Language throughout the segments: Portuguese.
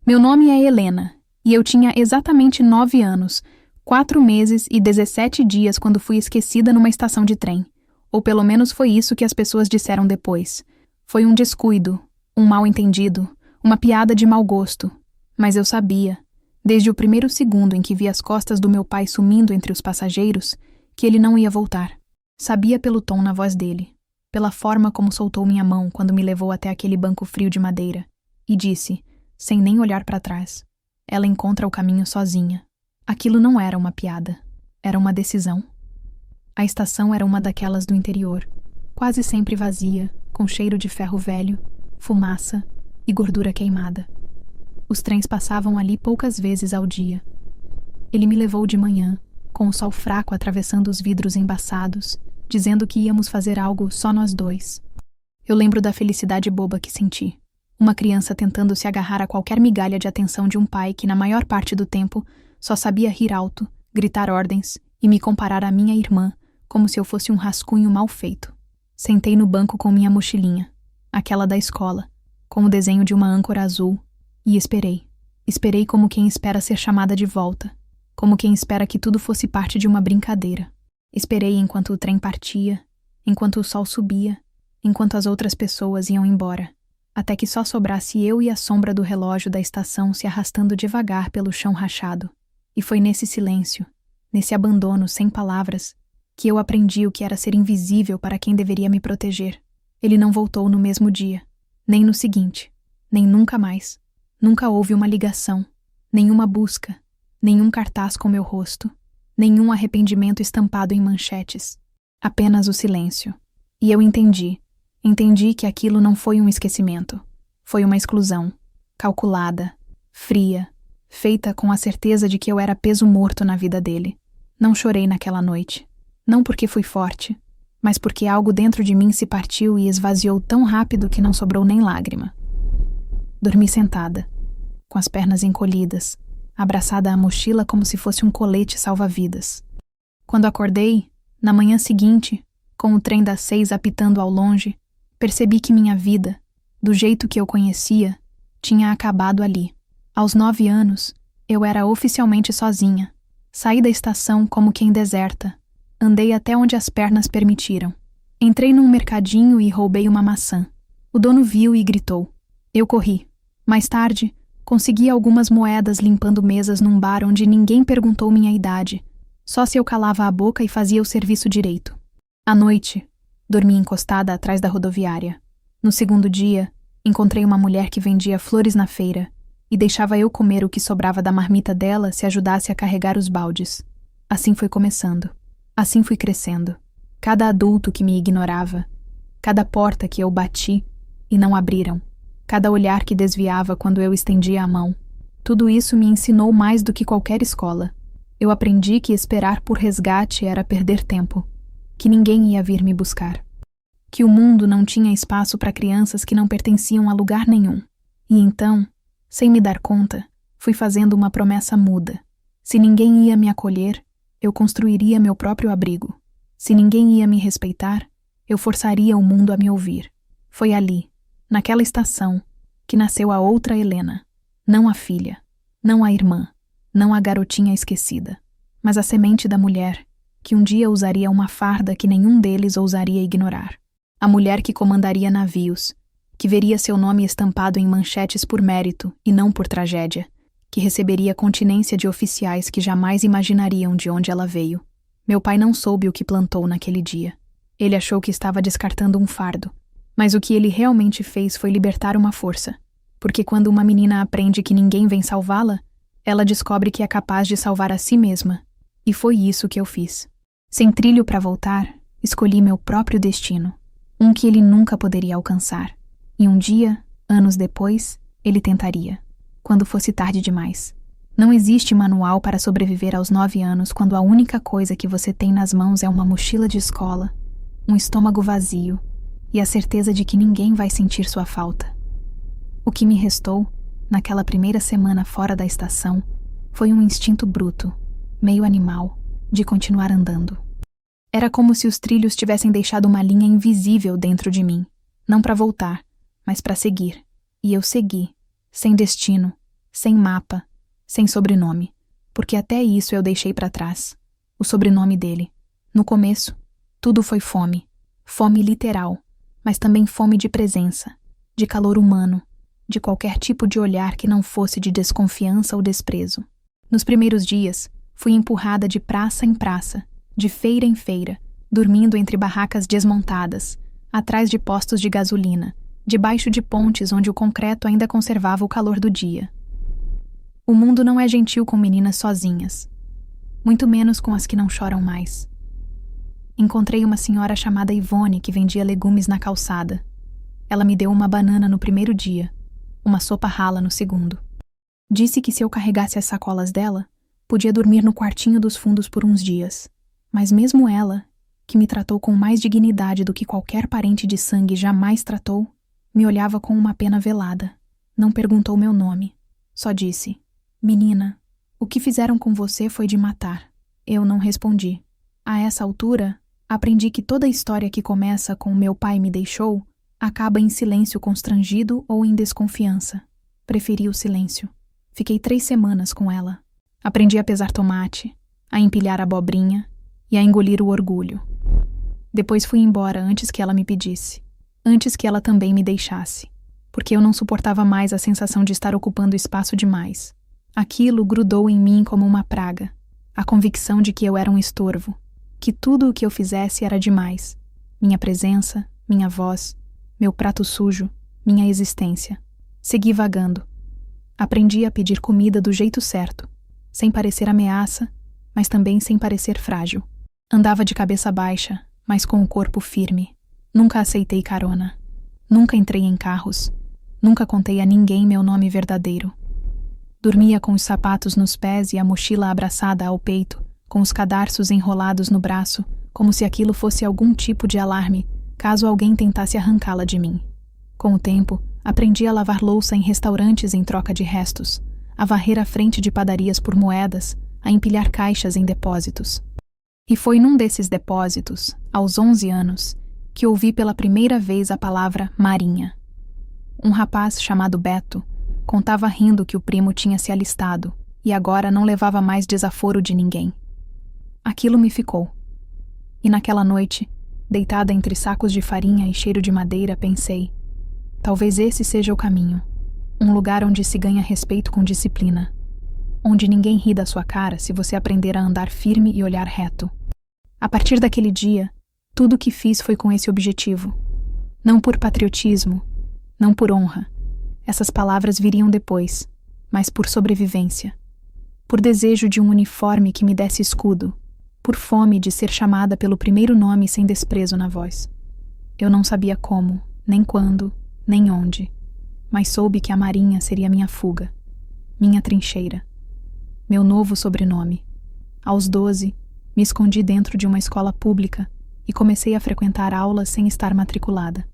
Meu nome é Helena, e eu tinha exatamente 9 anos, 4 meses e 17 dias quando fui esquecida numa estação de trem. Ou pelo menos foi isso que as pessoas disseram depois. Foi um descuido, um mal-entendido, uma piada de mau gosto. Mas eu sabia, desde o primeiro segundo em que vi as costas do meu pai sumindo entre os passageiros, que ele não ia voltar. Sabia pelo tom na voz dele, pela forma como soltou minha mão quando me levou até aquele banco frio de madeira, e disse, sem nem olhar para trás, ela encontra o caminho sozinha. Aquilo não era uma piada, era uma decisão. A estação era uma daquelas do interior, quase sempre vazia, com cheiro de ferro velho, fumaça e gordura queimada. Os trens passavam ali poucas vezes ao dia. Ele me levou de manhã, com o sol fraco atravessando os vidros embaçados, dizendo que íamos fazer algo só nós dois. Eu lembro da felicidade boba que senti. Uma criança tentando se agarrar a qualquer migalha de atenção de um pai que, na maior parte do tempo, só sabia rir alto, gritar ordens e me comparar à minha irmã, como se eu fosse um rascunho mal feito. Sentei no banco com minha mochilinha, aquela da escola, com o desenho de uma âncora azul, e esperei. Esperei como quem espera ser chamada de volta, como quem espera que tudo fosse parte de uma brincadeira. Esperei enquanto o trem partia, enquanto o sol subia, enquanto as outras pessoas iam embora, até que só sobrasse eu e a sombra do relógio da estação se arrastando devagar pelo chão rachado. E foi nesse silêncio, nesse abandono sem palavras, que eu aprendi o que era ser invisível para quem deveria me proteger. Ele não voltou no mesmo dia, nem no seguinte, nem nunca mais. Nunca houve uma ligação, nenhuma busca, nenhum cartaz com meu rosto, nenhum arrependimento estampado em manchetes. Apenas o silêncio. E eu entendi que aquilo não foi um esquecimento. Foi uma exclusão, calculada, fria, feita com a certeza de que eu era peso morto na vida dele. Não chorei naquela noite. Não porque fui forte, mas porque algo dentro de mim se partiu e esvaziou tão rápido que não sobrou nem lágrima. Dormi sentada, com as pernas encolhidas, abraçada à mochila como se fosse um colete salva-vidas. Quando acordei, na manhã seguinte, com o trem das 6 apitando ao longe, percebi que minha vida, do jeito que eu conhecia, tinha acabado ali. Aos 9 anos, eu era oficialmente sozinha. Saí da estação como quem deserta. Andei até onde as pernas permitiram. Entrei num mercadinho e roubei uma maçã. O dono viu e gritou. Eu corri. Mais tarde, consegui algumas moedas limpando mesas num bar onde ninguém perguntou minha idade, só se eu calava a boca e fazia o serviço direito. À noite, dormi encostada atrás da rodoviária. No segundo dia, encontrei uma mulher que vendia flores na feira e deixava eu comer o que sobrava da marmita dela se ajudasse a carregar os baldes. Assim foi começando. Assim fui crescendo. Cada adulto que me ignorava, cada porta que eu bati e não abriram, cada olhar que desviava quando eu estendia a mão. Tudo isso me ensinou mais do que qualquer escola. Eu aprendi que esperar por resgate era perder tempo, que ninguém ia vir me buscar, que o mundo não tinha espaço para crianças que não pertenciam a lugar nenhum. E então, sem me dar conta, fui fazendo uma promessa muda. Se ninguém ia me acolher, eu construiria meu próprio abrigo. Se ninguém ia me respeitar, eu forçaria o mundo a me ouvir. Foi ali, naquela estação, que nasceu a outra Helena. Não a filha, não a irmã, não a garotinha esquecida, mas a semente da mulher, que um dia usaria uma farda que nenhum deles ousaria ignorar. A mulher que comandaria navios, que veria seu nome estampado em manchetes por mérito e não por tragédia, que receberia continência de oficiais que jamais imaginariam de onde ela veio. Meu pai não soube o que plantou naquele dia. Ele achou que estava descartando um fardo, mas o que ele realmente fez foi libertar uma força, porque quando uma menina aprende que ninguém vem salvá-la, ela descobre que é capaz de salvar a si mesma, e foi isso que eu fiz. Sem trilho para voltar, escolhi meu próprio destino, um que ele nunca poderia alcançar, e um dia, anos depois, ele tentaria. Quando fosse tarde demais. Não existe manual para sobreviver aos 9 anos quando a única coisa que você tem nas mãos é uma mochila de escola, um estômago vazio e a certeza de que ninguém vai sentir sua falta. O que me restou, naquela primeira semana fora da estação, foi um instinto bruto, meio animal, de continuar andando. Era como se os trilhos tivessem deixado uma linha invisível dentro de mim, não para voltar, mas para seguir. E eu segui. Sem destino, sem mapa, sem sobrenome, porque até isso eu deixei para trás. O sobrenome dele. No começo, tudo foi fome. Fome literal, mas também fome de presença, de calor humano, de qualquer tipo de olhar que não fosse de desconfiança ou desprezo. Nos primeiros dias, fui empurrada de praça em praça, de feira em feira, dormindo entre barracas desmontadas, atrás de postos de gasolina, debaixo de pontes onde o concreto ainda conservava o calor do dia. O mundo não é gentil com meninas sozinhas, muito menos com as que não choram mais. Encontrei uma senhora chamada Ivone que vendia legumes na calçada. Ela me deu uma banana no primeiro dia, uma sopa rala no segundo. Disse que se eu carregasse as sacolas dela, podia dormir no quartinho dos fundos por uns dias. Mas mesmo ela, que me tratou com mais dignidade do que qualquer parente de sangue jamais tratou, me olhava com uma pena velada. Não perguntou meu nome. Só disse: "Menina, o que fizeram com você foi de matar." Eu não respondi. A essa altura, aprendi que toda história que começa com "meu pai me deixou" acaba em silêncio constrangido ou em desconfiança. Preferi o silêncio. Fiquei 3 semanas com ela. Aprendi a pesar tomate, a empilhar abobrinha e a engolir o orgulho. Depois fui embora antes que ela me pedisse. Antes que ela também me deixasse. Porque eu não suportava mais a sensação de estar ocupando espaço demais. Aquilo grudou em mim como uma praga. A convicção de que eu era um estorvo. Que tudo o que eu fizesse era demais. Minha presença, minha voz, meu prato sujo, minha existência. Segui vagando. Aprendi a pedir comida do jeito certo, sem parecer ameaça, mas também sem parecer frágil. Andava de cabeça baixa, mas com o corpo firme. Nunca aceitei carona. Nunca entrei em carros. Nunca contei a ninguém meu nome verdadeiro. Dormia com os sapatos nos pés e a mochila abraçada ao peito, com os cadarços enrolados no braço, como se aquilo fosse algum tipo de alarme, caso alguém tentasse arrancá-la de mim. Com o tempo, aprendi a lavar louça em restaurantes em troca de restos, a varrer a frente de padarias por moedas, a empilhar caixas em depósitos. E foi num desses depósitos, aos 11 anos, que ouvi pela primeira vez a palavra Marinha. Um rapaz chamado Beto contava rindo que o primo tinha se alistado e agora não levava mais desaforo de ninguém. Aquilo me ficou. E naquela noite, deitada entre sacos de farinha e cheiro de madeira, pensei: talvez esse seja o caminho. Um lugar onde se ganha respeito com disciplina. Onde ninguém ri da sua cara se você aprender a andar firme e olhar reto. A partir daquele dia, tudo o que fiz foi com esse objetivo. Não por patriotismo, não por honra. Essas palavras viriam depois, mas por sobrevivência. Por desejo de um uniforme que me desse escudo. Por fome de ser chamada pelo primeiro nome sem desprezo na voz. Eu não sabia como, nem quando, nem onde, mas soube que a Marinha seria minha fuga, minha trincheira, meu novo sobrenome. Aos 12, me escondi dentro de uma escola pública e comecei a frequentar aulas sem estar matriculada.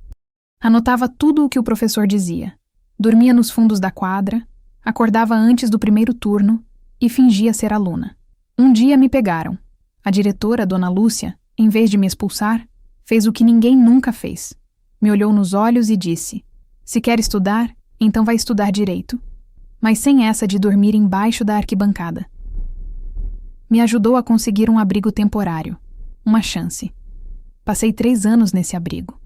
Anotava tudo o que o professor dizia, dormia nos fundos da quadra, acordava antes do primeiro turno e fingia ser aluna. Um dia me pegaram. A diretora, Dona Lúcia, em vez de me expulsar, fez o que ninguém nunca fez. Me olhou nos olhos e disse: "Se quer estudar, então vai estudar direito." Mas sem essa de dormir embaixo da arquibancada. Me ajudou a conseguir um abrigo temporário. Uma chance. Passei 3 anos nesse abrigo.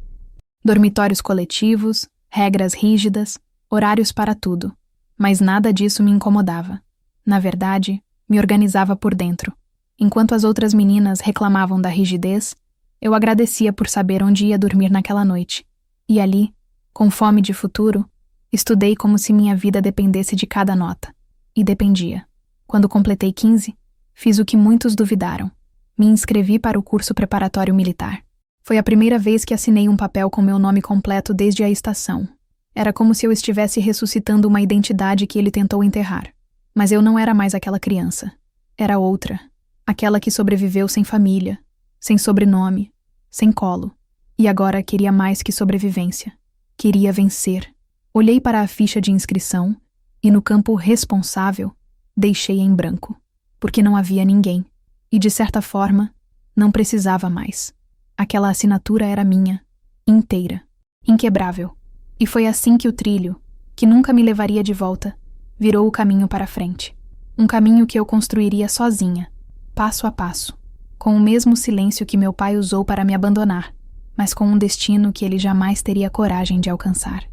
Dormitórios coletivos, regras rígidas, horários para tudo. Mas nada disso me incomodava. Na verdade, me organizava por dentro. Enquanto as outras meninas reclamavam da rigidez, eu agradecia por saber onde ia dormir naquela noite. E ali, com fome de futuro, estudei como se minha vida dependesse de cada nota. E dependia. Quando completei 15, fiz o que muitos duvidaram. Me inscrevi para o curso preparatório militar. Foi a primeira vez que assinei um papel com meu nome completo desde a estação. Era como se eu estivesse ressuscitando uma identidade que ele tentou enterrar. Mas eu não era mais aquela criança. Era outra. Aquela que sobreviveu sem família, sem sobrenome, sem colo. E agora queria mais que sobrevivência. Queria vencer. Olhei para a ficha de inscrição e no campo responsável deixei em branco. Porque não havia ninguém. E de certa forma, não precisava mais. Aquela assinatura era minha, inteira, inquebrável. E foi assim que o trilho, que nunca me levaria de volta, virou o caminho para frente. Um caminho que eu construiria sozinha, passo a passo, com o mesmo silêncio que meu pai usou para me abandonar, mas com um destino que ele jamais teria coragem de alcançar.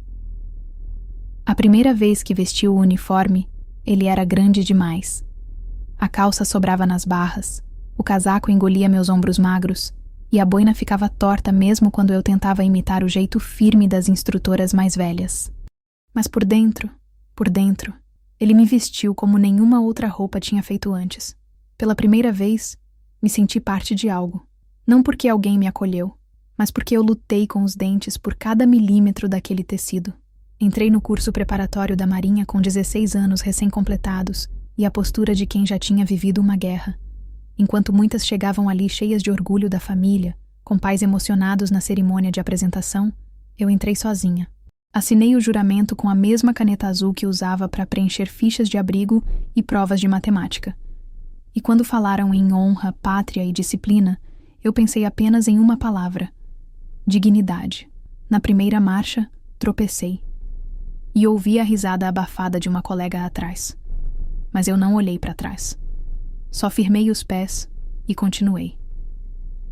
A primeira vez que vesti o uniforme, ele era grande demais. A calça sobrava nas barras, o casaco engolia meus ombros magros, e a boina ficava torta mesmo quando eu tentava imitar o jeito firme das instrutoras mais velhas. Mas por dentro, ele me vestiu como nenhuma outra roupa tinha feito antes. Pela primeira vez, me senti parte de algo. Não porque alguém me acolheu, mas porque eu lutei com os dentes por cada milímetro daquele tecido. Entrei no curso preparatório da Marinha com 16 anos recém-completados e a postura de quem já tinha vivido uma guerra. Enquanto muitas chegavam ali cheias de orgulho da família, com pais emocionados na cerimônia de apresentação, eu entrei sozinha. Assinei o juramento com a mesma caneta azul que usava para preencher fichas de abrigo e provas de matemática. E quando falaram em honra, pátria e disciplina, eu pensei apenas em uma palavra: dignidade. Na primeira marcha, tropecei. E ouvi a risada abafada de uma colega atrás. Mas eu não olhei para trás. Só firmei os pés e continuei.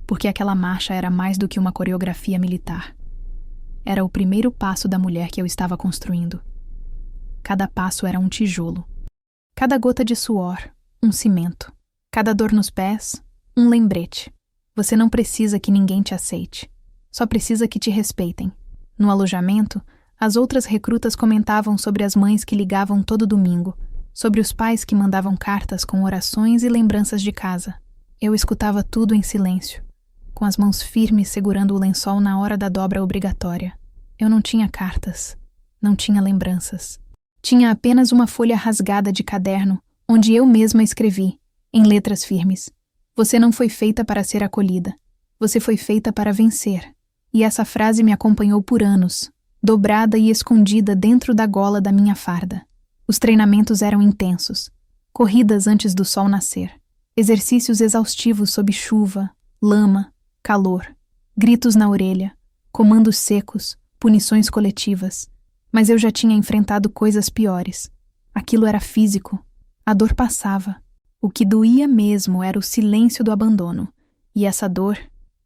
Porque aquela marcha era mais do que uma coreografia militar. Era o primeiro passo da mulher que eu estava construindo. Cada passo era um tijolo. Cada gota de suor, um cimento. Cada dor nos pés, um lembrete. Você não precisa que ninguém te aceite. Só precisa que te respeitem. No alojamento, as outras recrutas comentavam sobre as mães que ligavam todo domingo, sobre os pais que mandavam cartas com orações e lembranças de casa. Eu escutava tudo em silêncio, com as mãos firmes segurando o lençol na hora da dobra obrigatória. Eu não tinha cartas, não tinha lembranças. Tinha apenas uma folha rasgada de caderno, onde eu mesma escrevi, em letras firmes: você não foi feita para ser acolhida, você foi feita para vencer. E essa frase me acompanhou por anos, dobrada e escondida dentro da gola da minha farda. Os treinamentos eram intensos, corridas antes do sol nascer, exercícios exaustivos sob chuva, lama, calor, gritos na orelha, comandos secos, punições coletivas. Mas eu já tinha enfrentado coisas piores. Aquilo era físico. A dor passava. O que doía mesmo era o silêncio do abandono, e essa dor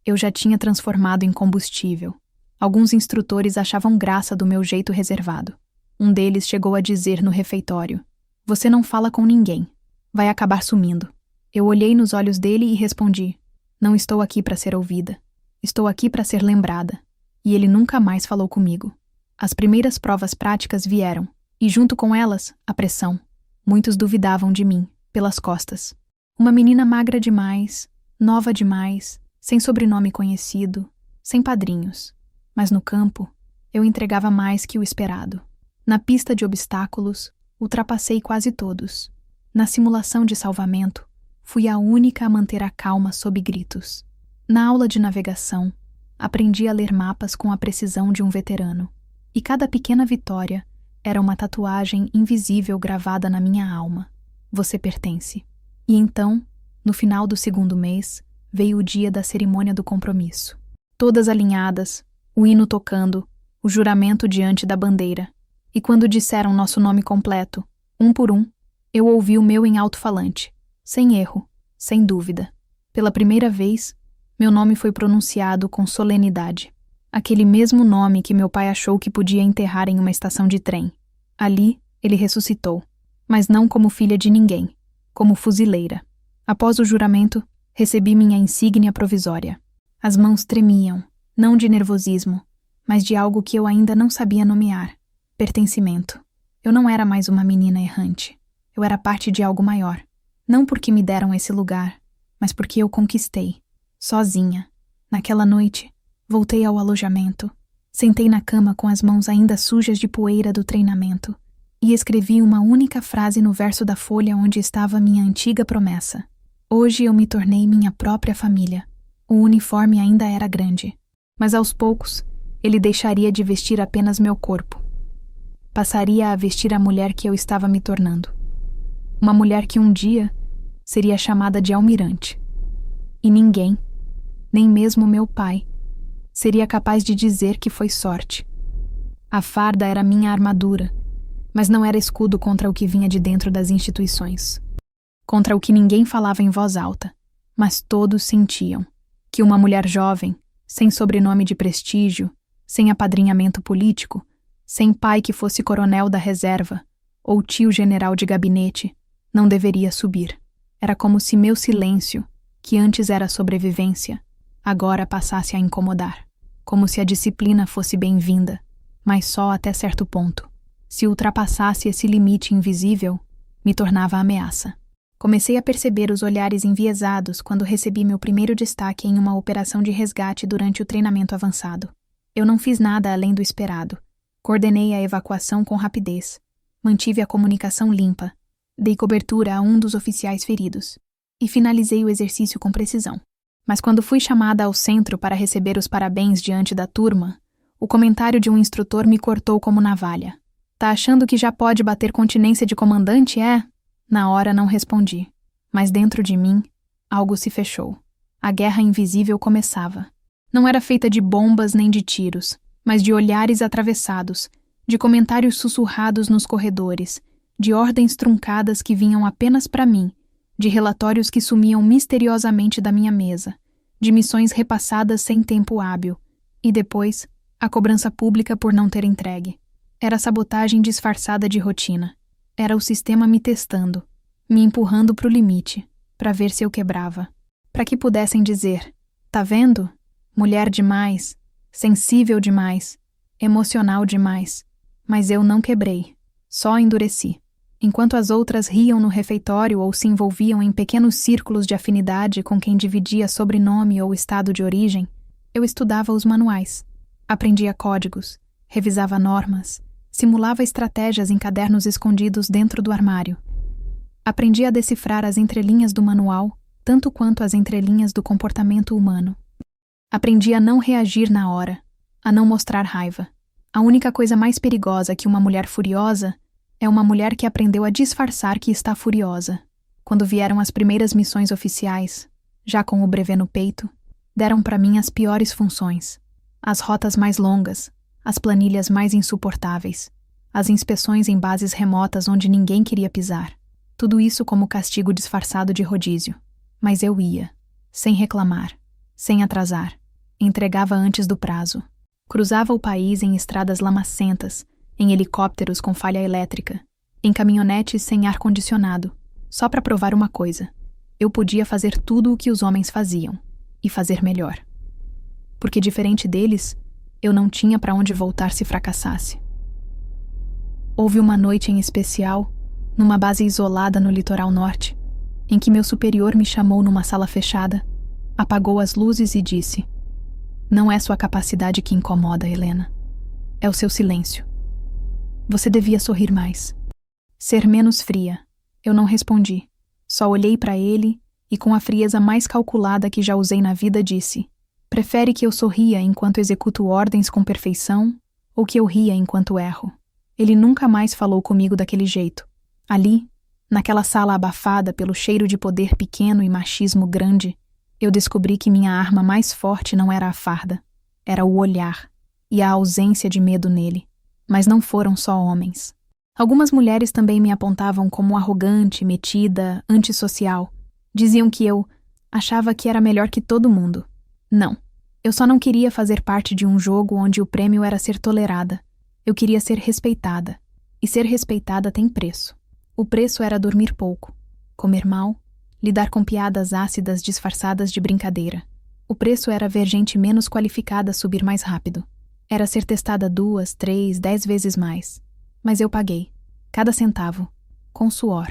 eu já tinha transformado em combustível. Alguns instrutores achavam graça do meu jeito reservado. Um deles chegou a dizer no refeitório: você não fala com ninguém. Vai acabar sumindo. Eu olhei nos olhos dele e respondi: não estou aqui para ser ouvida. Estou aqui para ser lembrada. E ele nunca mais falou comigo. As primeiras provas práticas vieram, e junto com elas, a pressão. Muitos duvidavam de mim, pelas costas. Uma menina magra demais, nova demais, sem sobrenome conhecido, sem padrinhos. Mas no campo, eu entregava mais que o esperado. Na pista de obstáculos, ultrapassei quase todos. Na simulação de salvamento, fui a única a manter a calma sob gritos. Na aula de navegação, aprendi a ler mapas com a precisão de um veterano. E cada pequena vitória era uma tatuagem invisível gravada na minha alma. Você pertence. E então, no final do segundo mês, veio o dia da cerimônia do compromisso. Todas alinhadas, o hino tocando, o juramento diante da bandeira. E quando disseram nosso nome completo, um por um, eu ouvi o meu em alto-falante, sem erro, sem dúvida. Pela primeira vez, meu nome foi pronunciado com solenidade. Aquele mesmo nome que meu pai achou que podia enterrar em uma estação de trem. Ali, ele ressuscitou, mas não como filha de ninguém, como fuzileira. Após o juramento, recebi minha insígnia provisória. As mãos tremiam, não de nervosismo, mas de algo que eu ainda não sabia nomear: pertencimento. Eu não era mais uma menina errante. Eu era parte de algo maior. Não porque me deram esse lugar, mas porque eu conquistei. Sozinha. Naquela noite, voltei ao alojamento. Sentei na cama com as mãos ainda sujas de poeira do treinamento e escrevi uma única frase no verso da folha onde estava minha antiga promessa. Hoje eu me tornei minha própria família. O uniforme ainda era grande, mas aos poucos ele deixaria de vestir apenas meu corpo. Passaria a vestir a mulher que eu estava me tornando. Uma mulher que um dia seria chamada de almirante. E ninguém, nem mesmo meu pai, seria capaz de dizer que foi sorte. A farda era minha armadura, Mas não era escudo contra o que vinha de dentro das instituições. Contra o que ninguém falava em voz alta, mas todos sentiam que uma mulher jovem, sem sobrenome de prestígio, sem apadrinhamento político, sem pai que fosse coronel da reserva ou tio general de gabinete, não deveria subir. Era como se meu silêncio, que antes era sobrevivência, agora passasse a incomodar. Como se a disciplina fosse bem-vinda, mas só até certo ponto. Se ultrapassasse esse limite invisível, me tornava ameaça. Comecei a perceber os olhares enviesados quando recebi meu primeiro destaque em uma operação de resgate durante o treinamento avançado. Eu não fiz nada além do esperado. Coordenei a evacuação com rapidez. Mantive a comunicação limpa. Dei cobertura a um dos oficiais feridos. E finalizei o exercício com precisão. Mas quando fui chamada ao centro para receber os parabéns diante da turma, o comentário de um instrutor me cortou como navalha. Tá achando que já pode bater continência de comandante, é? Na hora não respondi. Mas dentro de mim, algo se fechou. A guerra invisível começava. Não era feita de bombas nem de tiros, mas de olhares atravessados, de comentários sussurrados nos corredores, de ordens truncadas que vinham apenas para mim, de relatórios que sumiam misteriosamente da minha mesa, de missões repassadas sem tempo hábil, e depois, a cobrança pública por não ter entregue. Era sabotagem disfarçada de rotina. Era o sistema me testando, me empurrando para o limite, para ver se eu quebrava. Para que pudessem dizer, tá vendo? Mulher demais, sensível demais, emocional demais. Mas eu não quebrei, só endureci. Enquanto as outras riam no refeitório ou se envolviam em pequenos círculos de afinidade com quem dividia sobrenome ou estado de origem, eu estudava os manuais. Aprendia códigos, revisava normas, simulava estratégias em cadernos escondidos dentro do armário. Aprendi a decifrar as entrelinhas do manual, tanto quanto as entrelinhas do comportamento humano. Aprendi a não reagir na hora, a não mostrar raiva. A única coisa mais perigosa que uma mulher furiosa é uma mulher que aprendeu a disfarçar que está furiosa. Quando vieram as primeiras missões oficiais, já com o brevê no peito, deram para mim as piores funções. As rotas mais longas, as planilhas mais insuportáveis, as inspeções em bases remotas onde ninguém queria pisar. Tudo isso como castigo disfarçado de rodízio. Mas eu ia, sem reclamar, sem atrasar. Entregava antes do prazo. Cruzava o país em estradas lamacentas, em helicópteros com falha elétrica, em caminhonetes sem ar-condicionado, só para provar uma coisa. Eu podia fazer tudo o que os homens faziam, e fazer melhor. Porque, diferente deles, eu não tinha para onde voltar se fracassasse. Houve uma noite em especial, numa base isolada no litoral norte, em que meu superior me chamou numa sala fechada, apagou as luzes e disse: "Não é sua capacidade que incomoda, Helena. É o seu silêncio. Você devia sorrir mais." Ser menos fria. Eu não respondi. Só olhei para ele e, com a frieza mais calculada que já usei na vida, disse: "Prefere que eu sorria enquanto executo ordens com perfeição ou que eu ria enquanto erro?" Ele nunca mais falou comigo daquele jeito. Ali, naquela sala abafada pelo cheiro de poder pequeno e machismo grande, eu descobri que minha arma mais forte não era a farda, era o olhar e a ausência de medo nele. Mas não foram só homens. Algumas mulheres também me apontavam como arrogante, metida, antissocial. Diziam que eu achava que era melhor que todo mundo. Não, eu só não queria fazer parte de um jogo onde o prêmio era ser tolerada. Eu queria ser respeitada. E ser respeitada tem preço. O preço era dormir pouco, comer mal, lidar com piadas ácidas disfarçadas de brincadeira. O preço era ver gente menos qualificada subir mais rápido. Era ser testada 2, 3, 10 vezes mais. Mas eu paguei. Cada centavo. Com suor.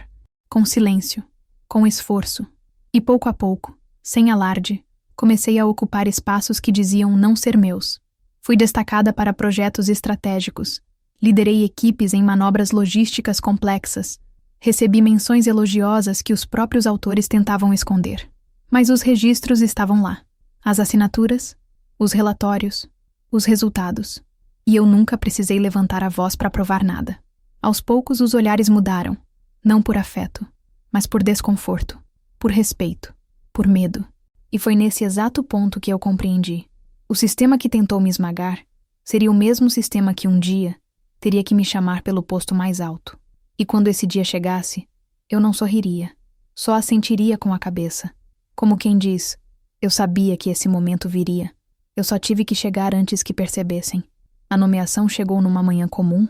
Com silêncio. Com esforço. E pouco a pouco, sem alarde, comecei a ocupar espaços que diziam não ser meus. Fui destacada para projetos estratégicos. Liderei equipes em manobras logísticas complexas. Recebi menções elogiosas que os próprios autores tentavam esconder. Mas os registros estavam lá. As assinaturas, os relatórios, os resultados. E eu nunca precisei levantar a voz para provar nada. Aos poucos os olhares mudaram. Não por afeto, mas por desconforto, por respeito, por medo. E foi nesse exato ponto que eu compreendi. O sistema que tentou me esmagar seria o mesmo sistema que um dia Teria que me chamar pelo posto mais alto. E quando esse dia chegasse, eu não sorriria. Só assentiria com a cabeça. Como quem diz, eu sabia que esse momento viria. Eu só tive que chegar antes que percebessem. A nomeação chegou numa manhã comum,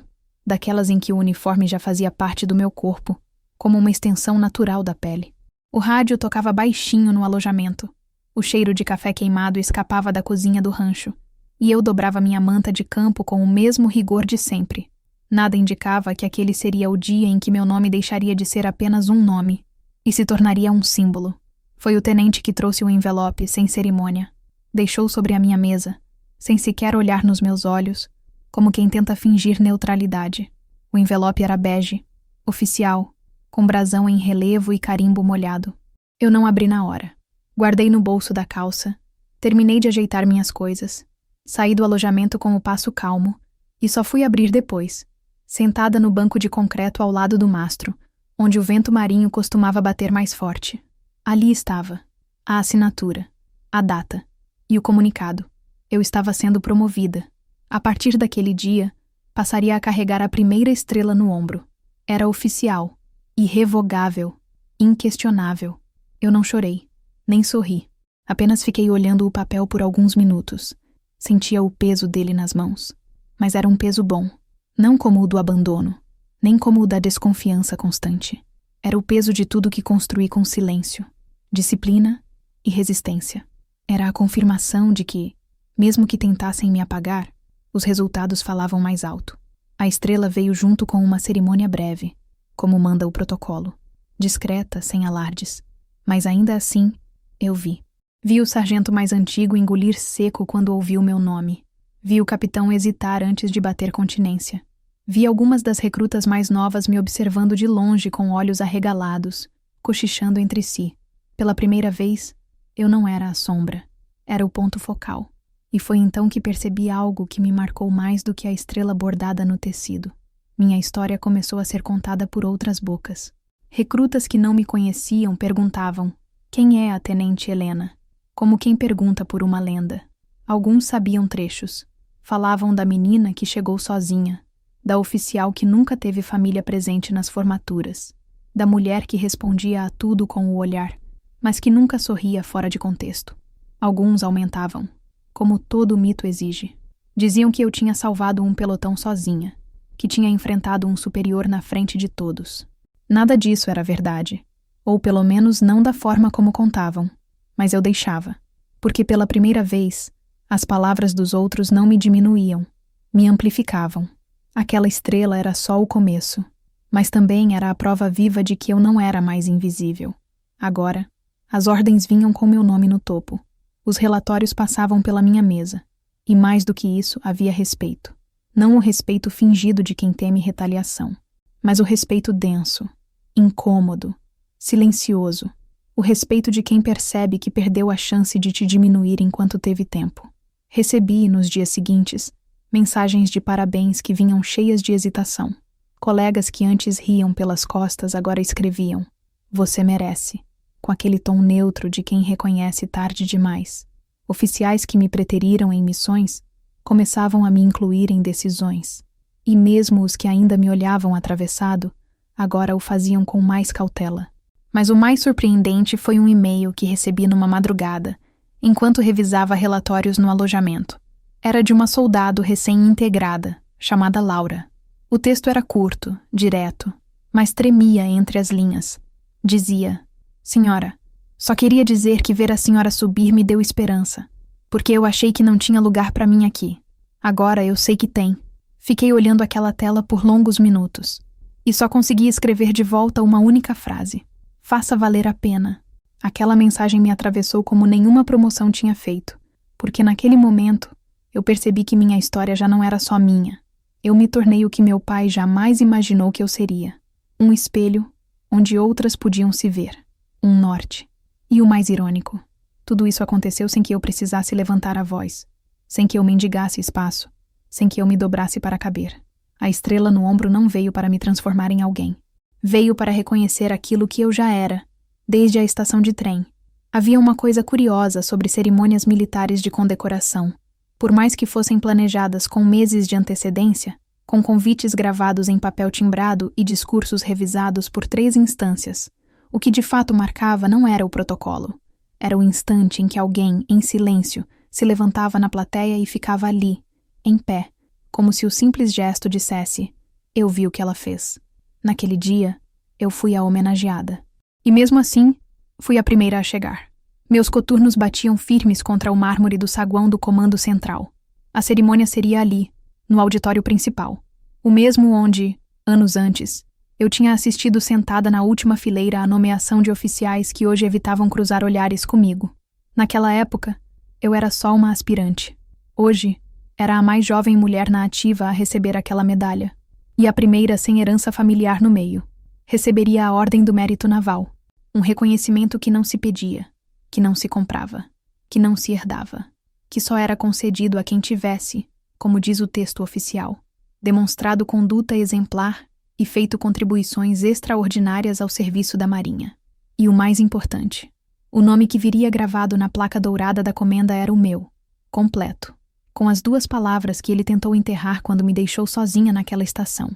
daquelas em que o uniforme já fazia parte do meu corpo, como uma extensão natural da pele. O rádio tocava baixinho no alojamento. O cheiro de café queimado escapava da cozinha do rancho, e eu dobrava minha manta de campo com o mesmo rigor de sempre. Nada indicava que aquele seria o dia em que meu nome deixaria de ser apenas um nome e se tornaria um símbolo. Foi o tenente que trouxe o envelope sem cerimônia. Deixou sobre a minha mesa, sem sequer olhar nos meus olhos, como quem tenta fingir neutralidade. O envelope era bege, oficial, com brasão em relevo e carimbo molhado. Eu não abri na hora. Guardei no bolso da calça. Terminei de ajeitar minhas coisas. Saí do alojamento com o passo calmo e só fui abrir depois, sentada no banco de concreto ao lado do mastro, onde o vento marinho costumava bater mais forte. Ali estava a assinatura, a data e o comunicado. Eu estava sendo promovida. A partir daquele dia, passaria a carregar a primeira estrela no ombro. Era oficial, irrevogável, inquestionável. Eu não chorei, nem sorri. Apenas fiquei olhando o papel por alguns minutos. Sentia o peso dele nas mãos. Mas era um peso bom, não como o do abandono, nem como o da desconfiança constante. Era o peso de tudo que construí com silêncio, disciplina e resistência. Era a confirmação de que, mesmo que tentassem me apagar, os resultados falavam mais alto. A estrela veio junto com uma cerimônia breve, como manda o protocolo, discreta, sem alardes. Mas ainda assim, eu vi. Vi o sargento mais antigo engolir seco quando ouviu meu nome. Vi o capitão hesitar antes de bater continência. Vi algumas das recrutas mais novas me observando de longe com olhos arregalados, cochichando entre si. Pela primeira vez, eu não era a sombra. Era o ponto focal. E foi então que percebi algo que me marcou mais do que a estrela bordada no tecido. Minha história começou a ser contada por outras bocas. Recrutas que não me conheciam perguntavam: quem é a Tenente Helena? Como quem pergunta por uma lenda. Alguns sabiam trechos. Falavam da menina que chegou sozinha, da oficial que nunca teve família presente nas formaturas, da mulher que respondia a tudo com o olhar, mas que nunca sorria fora de contexto. Alguns aumentavam, como todo mito exige. Diziam que eu tinha salvado um pelotão sozinha, que tinha enfrentado um superior na frente de todos. Nada disso era verdade, ou pelo menos não da forma como contavam, mas eu deixava, porque pela primeira vez, as palavras dos outros não me diminuíam, me amplificavam. Aquela estrela era só o começo, mas também era a prova viva de que eu não era mais invisível. Agora, as ordens vinham com meu nome no topo. Os relatórios passavam pela minha mesa. E mais do que isso, havia respeito. Não o respeito fingido de quem teme retaliação, mas o respeito denso, incômodo, silencioso. O respeito de quem percebe que perdeu a chance de te diminuir enquanto teve tempo. Recebi, nos dias seguintes, mensagens de parabéns que vinham cheias de hesitação. Colegas que antes riam pelas costas agora escreviam: "Você merece", com aquele tom neutro de quem reconhece tarde demais. Oficiais que me preteriram em missões começavam a me incluir em decisões. E mesmo os que ainda me olhavam atravessado, agora o faziam com mais cautela. Mas o mais surpreendente foi um e-mail que recebi numa madrugada, enquanto revisava relatórios no alojamento. Era de uma soldado recém-integrada, chamada Laura. O texto era curto, direto, mas tremia entre as linhas. Dizia: "Senhora, só queria dizer que ver a senhora subir me deu esperança, porque eu achei que não tinha lugar para mim aqui. Agora eu sei que tem." Fiquei olhando aquela tela por longos minutos, e só consegui escrever de volta uma única frase: "Faça valer a pena." Aquela mensagem me atravessou como nenhuma promoção tinha feito, porque naquele momento eu percebi que minha história já não era só minha. Eu me tornei o que meu pai jamais imaginou que eu seria. Um espelho onde outras podiam se ver. Um norte. E o mais irônico, tudo isso aconteceu sem que eu precisasse levantar a voz, sem que eu mendigasse espaço, sem que eu me dobrasse para caber. A estrela no ombro não veio para me transformar em alguém. Veio para reconhecer aquilo que eu já era, desde a estação de trem. Havia uma coisa curiosa sobre cerimônias militares de condecoração. Por mais que fossem planejadas com meses de antecedência, com convites gravados em papel timbrado e discursos revisados por 3 instâncias. O que de fato marcava não era o protocolo. Era o instante em que alguém, em silêncio, se levantava na plateia e ficava ali, em pé, como se o simples gesto dissesse: eu vi o que ela fez. Naquele dia, eu fui a homenageada. E mesmo assim, fui a primeira a chegar. Meus coturnos batiam firmes contra o mármore do saguão do comando central. A cerimônia seria ali, no auditório principal. O mesmo onde, anos antes, eu tinha assistido sentada na última fileira à nomeação de oficiais que hoje evitavam cruzar olhares comigo. Naquela época, eu era só uma aspirante. Hoje, era a mais jovem mulher na ativa a receber aquela medalha. E a primeira sem herança familiar no meio. Receberia a Ordem do Mérito Naval. Um reconhecimento que não se pedia, que não se comprava, que não se herdava, que só era concedido a quem tivesse, como diz o texto oficial, demonstrado conduta exemplar e feito contribuições extraordinárias ao serviço da Marinha. E o mais importante, o nome que viria gravado na placa dourada da comenda era o meu, completo, com as 2 palavras que ele tentou enterrar quando me deixou sozinha naquela estação.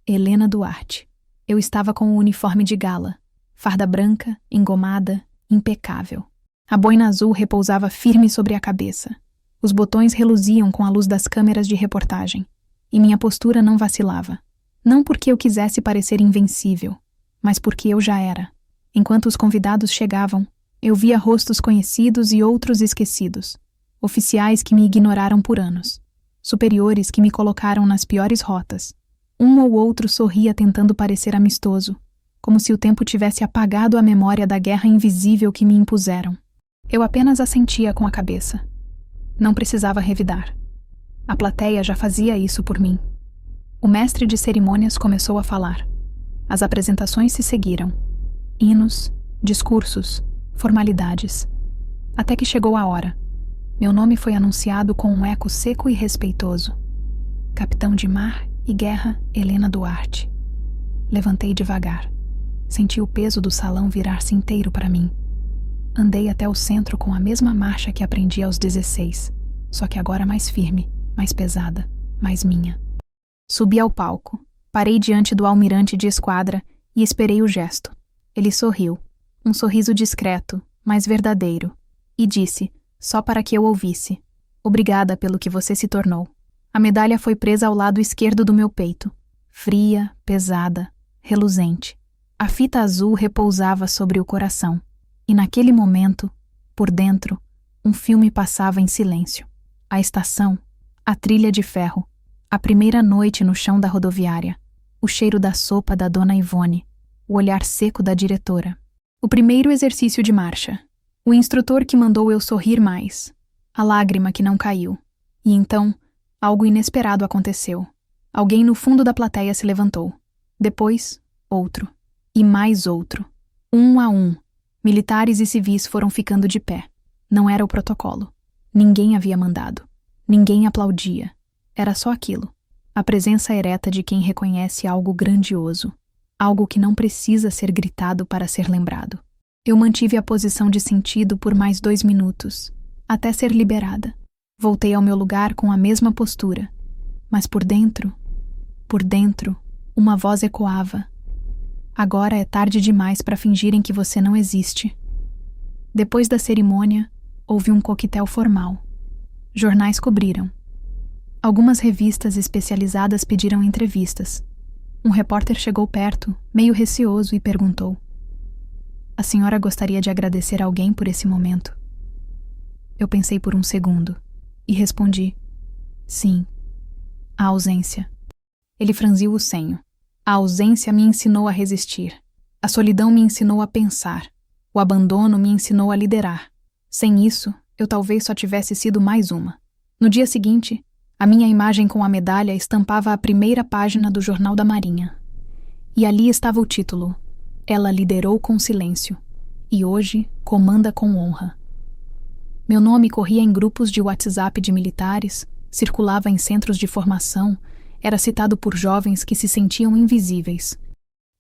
Helena Duarte. Eu estava com o uniforme de gala, farda branca, engomada, impecável. A boina azul repousava firme sobre a cabeça. Os botões reluziam com a luz das câmeras de reportagem. E minha postura não vacilava. Não porque eu quisesse parecer invencível, mas porque eu já era. Enquanto os convidados chegavam, eu via rostos conhecidos e outros esquecidos. Oficiais que me ignoraram por anos. Superiores que me colocaram nas piores rotas. Um ou outro sorria tentando parecer amistoso, como se o tempo tivesse apagado a memória da guerra invisível que me impuseram. Eu apenas assentia com a cabeça. Não precisava revidar. A plateia já fazia isso por mim. O mestre de cerimônias começou a falar. As apresentações se seguiram. Hinos, discursos, formalidades. Até que chegou a hora. Meu nome foi anunciado com um eco seco e respeitoso. Capitão de Mar e Guerra Helena Duarte. Levantei devagar. Senti o peso do salão virar-se inteiro para mim. Andei até o centro com a mesma marcha que aprendi aos 16, só que agora mais firme, mais pesada, mais minha. Subi ao palco, parei diante do almirante de esquadra e esperei o gesto. Ele sorriu, um sorriso discreto, mas verdadeiro, e disse, só para que eu ouvisse: obrigada pelo que você se tornou. A medalha foi presa ao lado esquerdo do meu peito, fria, pesada, reluzente. A fita azul repousava sobre o coração, e naquele momento, por dentro, um filme passava em silêncio. A estação, a trilha de ferro, a primeira noite no chão da rodoviária, o cheiro da sopa da dona Ivone, o olhar seco da diretora. O primeiro exercício de marcha, o instrutor que mandou eu sorrir mais, a lágrima que não caiu. E então, algo inesperado aconteceu. Alguém no fundo da plateia se levantou. Depois, outro. E mais outro. Um a um, militares e civis foram ficando de pé. Não era o protocolo. Ninguém havia mandado. Ninguém aplaudia. Era só aquilo. A presença ereta de quem reconhece algo grandioso. Algo que não precisa ser gritado para ser lembrado. Eu mantive a posição de sentido por mais 2 minutos, até ser liberada. Voltei ao meu lugar com a mesma postura. Mas por dentro, uma voz ecoava. Agora é tarde demais para fingirem que você não existe. Depois da cerimônia, houve um coquetel formal. Jornais cobriram. Algumas revistas especializadas pediram entrevistas. Um repórter chegou perto, meio receoso, e perguntou: a senhora gostaria de agradecer alguém por esse momento? Eu pensei por um segundo e respondi: sim, a ausência. Ele franziu o senho. A ausência me ensinou a resistir. A solidão me ensinou a pensar. O abandono me ensinou a liderar. Sem isso, eu talvez só tivesse sido mais uma. No dia seguinte, a minha imagem com a medalha estampava a primeira página do Jornal da Marinha. E ali estava o título: Ela liderou com silêncio. E hoje comanda com honra. Meu nome corria em grupos de WhatsApp de militares, circulava em centros de formação, era citado por jovens que se sentiam invisíveis.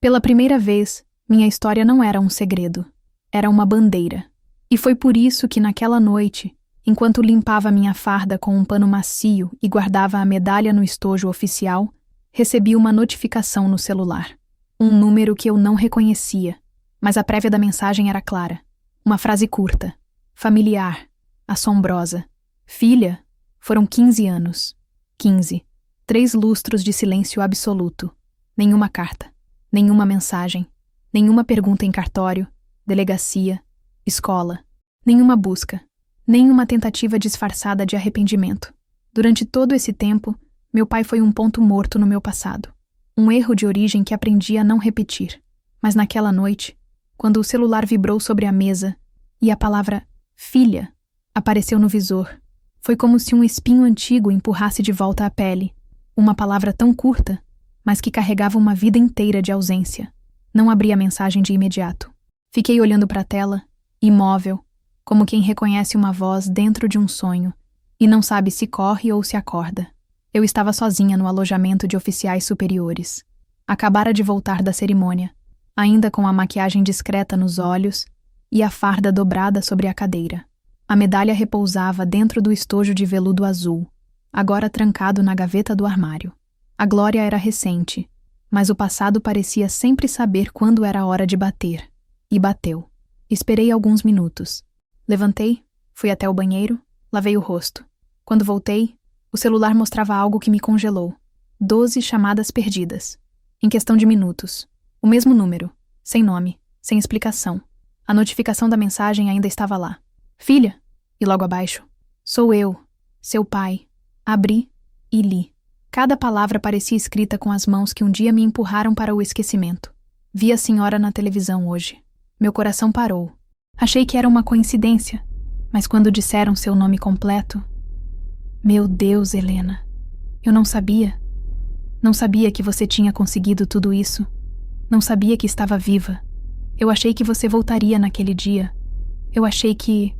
Pela primeira vez, minha história não era um segredo. Era uma bandeira. E foi por isso que naquela noite, enquanto limpava minha farda com um pano macio e guardava a medalha no estojo oficial, recebi uma notificação no celular. Um número que eu não reconhecia, mas a prévia da mensagem era clara. Uma frase curta, familiar, assombrosa. Filha, foram 15 anos. 15. 3 lustros de silêncio absoluto. Nenhuma carta, nenhuma mensagem, nenhuma pergunta em cartório, delegacia, escola, nenhuma busca, nenhuma tentativa disfarçada de arrependimento. Durante todo esse tempo, meu pai foi um ponto morto no meu passado. Um erro de origem que aprendi a não repetir. Mas naquela noite, quando o celular vibrou sobre a mesa e a palavra filha apareceu no visor, foi como se um espinho antigo empurrasse de volta a pele. Uma palavra tão curta, mas que carregava uma vida inteira de ausência. Não abri a mensagem de imediato. Fiquei olhando para a tela, imóvel, como quem reconhece uma voz dentro de um sonho e não sabe se corre ou se acorda. Eu estava sozinha no alojamento de oficiais superiores. Acabara de voltar da cerimônia, ainda com a maquiagem discreta nos olhos e a farda dobrada sobre a cadeira. A medalha repousava dentro do estojo de veludo azul, agora trancado na gaveta do armário. A glória era recente, mas o passado parecia sempre saber quando era hora de bater. E bateu. Esperei alguns minutos. Levantei, fui até o banheiro, lavei o rosto. Quando voltei, o celular mostrava algo que me congelou. 12 chamadas perdidas. Em questão de minutos. O mesmo número, sem nome, sem explicação. A notificação da mensagem ainda estava lá. Filha, e logo abaixo, sou eu, seu pai. Abri e li. Cada palavra parecia escrita com as mãos que um dia me empurraram para o esquecimento. Vi a senhora na televisão hoje. Meu coração parou. Achei que era uma coincidência, mas quando disseram seu nome completo... Meu Deus, Helena, eu não sabia. Não sabia que você tinha conseguido tudo isso. Não sabia que estava viva. Eu achei que você voltaria naquele dia. Eu achei que...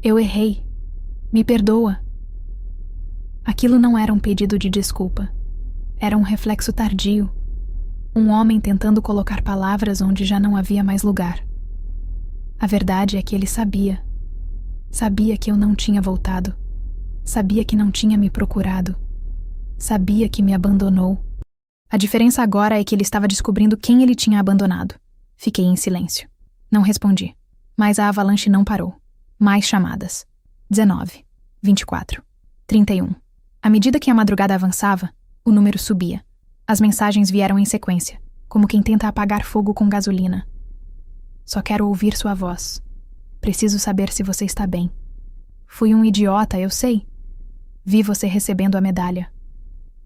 Eu errei. Me perdoa. Aquilo não era um pedido de desculpa. Era um reflexo tardio. Um homem tentando colocar palavras onde já não havia mais lugar. A verdade é que ele sabia. Sabia que eu não tinha voltado. Sabia que não tinha me procurado. Sabia que me abandonou. A diferença agora é que ele estava descobrindo quem ele tinha abandonado. Fiquei em silêncio. Não respondi. Mas a avalanche não parou. Mais chamadas. 19, 24, 31. À medida que a madrugada avançava, o número subia. As mensagens vieram em sequência, como quem tenta apagar fogo com gasolina. Só quero ouvir sua voz. Preciso saber se você está bem. Fui um idiota, eu sei. Vi você recebendo a medalha.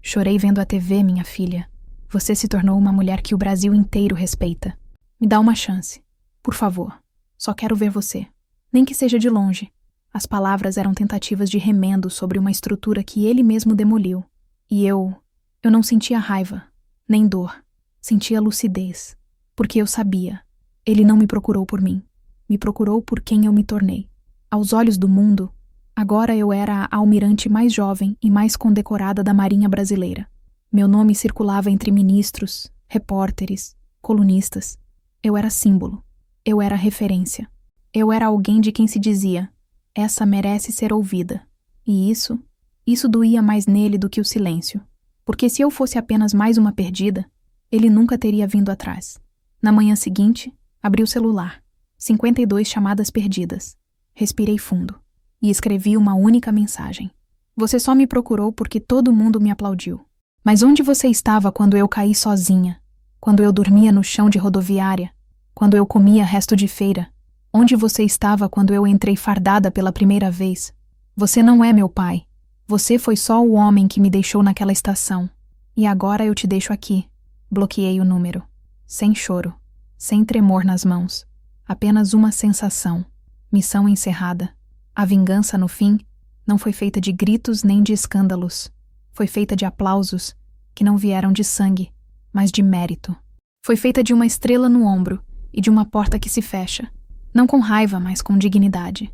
Chorei vendo a TV, minha filha. Você se tornou uma mulher que o Brasil inteiro respeita. Me dá uma chance. Por favor. Só quero ver você. Nem que seja de longe. As palavras eram tentativas de remendo sobre uma estrutura que ele mesmo demoliu. E eu não sentia raiva, nem dor. Sentia lucidez. Porque eu sabia. Ele não me procurou por mim. Me procurou por quem eu me tornei. Aos olhos do mundo, agora eu era a almirante mais jovem e mais condecorada da Marinha Brasileira. Meu nome circulava entre ministros, repórteres, colunistas. Eu era símbolo. Eu era referência. Eu era alguém de quem se dizia, essa merece ser ouvida. E isso doía mais nele do que o silêncio. Porque se eu fosse apenas mais uma perdida, ele nunca teria vindo atrás. Na manhã seguinte, abri o celular. 52 chamadas perdidas. Respirei fundo. E escrevi uma única mensagem. Você só me procurou porque todo mundo me aplaudiu. Mas onde você estava quando eu caí sozinha? Quando eu dormia no chão de rodoviária? Quando eu comia resto de feira? Onde você estava quando eu entrei fardada pela primeira vez? Você não é meu pai. Você foi só o homem que me deixou naquela estação. E agora eu te deixo aqui. Bloqueei o número. Sem choro. Sem tremor nas mãos. Apenas uma sensação. Missão encerrada. A vingança, no fim, não foi feita de gritos nem de escândalos. Foi feita de aplausos, que não vieram de sangue, mas de mérito. Foi feita de uma estrela no ombro e de uma porta que se fecha. Não com raiva, mas com dignidade.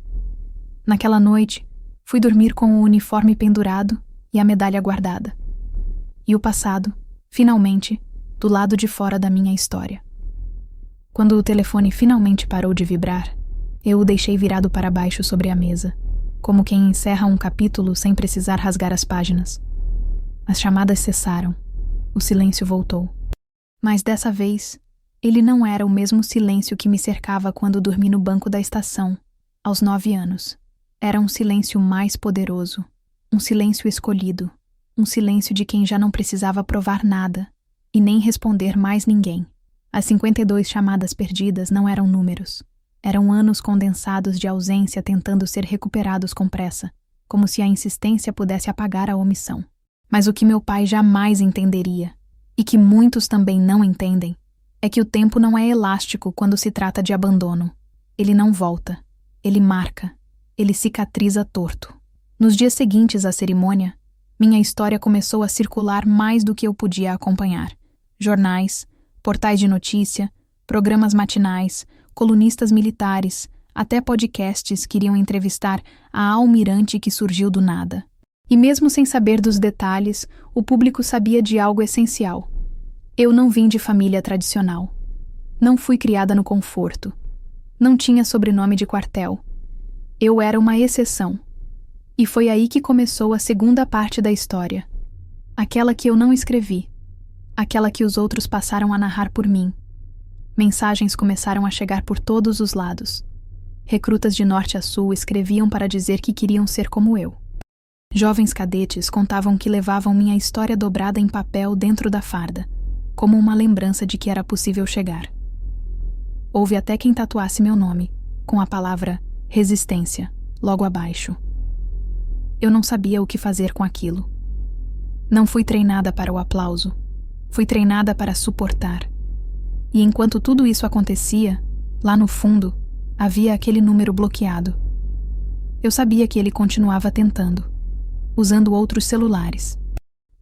Naquela noite, fui dormir com o uniforme pendurado e a medalha guardada. E o passado, finalmente, do lado de fora da minha história. Quando o telefone finalmente parou de vibrar, eu o deixei virado para baixo sobre a mesa, como quem encerra um capítulo sem precisar rasgar as páginas. As chamadas cessaram. O silêncio voltou. Mas dessa vez, ele não era o mesmo silêncio que me cercava quando dormi no banco da estação, aos 9 anos. Era um silêncio mais poderoso, um silêncio escolhido, um silêncio de quem já não precisava provar nada e nem responder mais ninguém. As 52 chamadas perdidas não eram números. Eram anos condensados de ausência tentando ser recuperados com pressa, como se a insistência pudesse apagar a omissão. Mas o que meu pai jamais entenderia, e que muitos também não entendem, é que o tempo não é elástico quando se trata de abandono. Ele não volta, ele marca, ele cicatriza torto. Nos dias seguintes à cerimônia, minha história começou a circular mais do que eu podia acompanhar. Jornais, portais de notícia, programas matinais, colunistas militares, até podcasts queriam entrevistar a almirante que surgiu do nada. E mesmo sem saber dos detalhes, o público sabia de algo essencial. Eu não vim de família tradicional. Não fui criada no conforto. Não tinha sobrenome de quartel. Eu era uma exceção. E foi aí que começou a segunda parte da história. Aquela que eu não escrevi. Aquela que os outros passaram a narrar por mim. Mensagens começaram a chegar por todos os lados. Recrutas de norte a sul escreviam para dizer que queriam ser como eu. Jovens cadetes contavam que levavam minha história dobrada em papel dentro da farda, como uma lembrança de que era possível chegar. Houve até quem tatuasse meu nome, com a palavra resistência, logo abaixo. Eu não sabia o que fazer com aquilo. Não fui treinada para o aplauso. Fui treinada para suportar. E enquanto tudo isso acontecia, lá no fundo, havia aquele número bloqueado. Eu sabia que ele continuava tentando, usando outros celulares,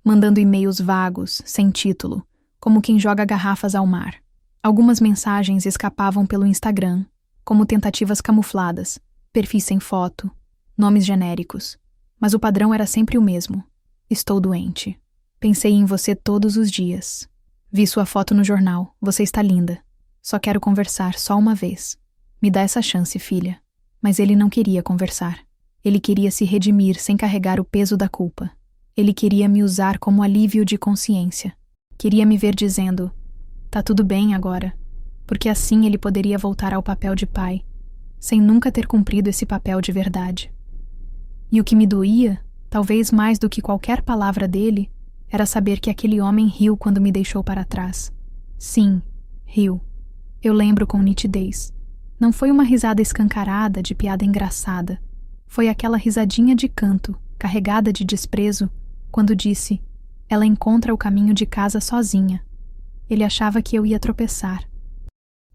mandando e-mails vagos, sem título, como quem joga garrafas ao mar. Algumas mensagens escapavam pelo Instagram, como tentativas camufladas, perfis sem foto, nomes genéricos. Mas o padrão era sempre o mesmo. Estou doente. Pensei em você todos os dias. Vi sua foto no jornal. Você está linda. Só quero conversar só uma vez. Me dá essa chance, filha. Mas ele não queria conversar. Ele queria se redimir sem carregar o peso da culpa. Ele queria me usar como alívio de consciência. Queria me ver dizendo: tá tudo bem agora. Porque assim ele poderia voltar ao papel de pai, sem nunca ter cumprido esse papel de verdade. E o que me doía, talvez mais do que qualquer palavra dele, era saber que aquele homem riu quando me deixou para trás. Sim, riu. Eu lembro com nitidez. Não foi uma risada escancarada de piada engraçada. Foi aquela risadinha de canto, carregada de desprezo, quando disse: ela encontra o caminho de casa sozinha. Ele achava que eu ia tropeçar.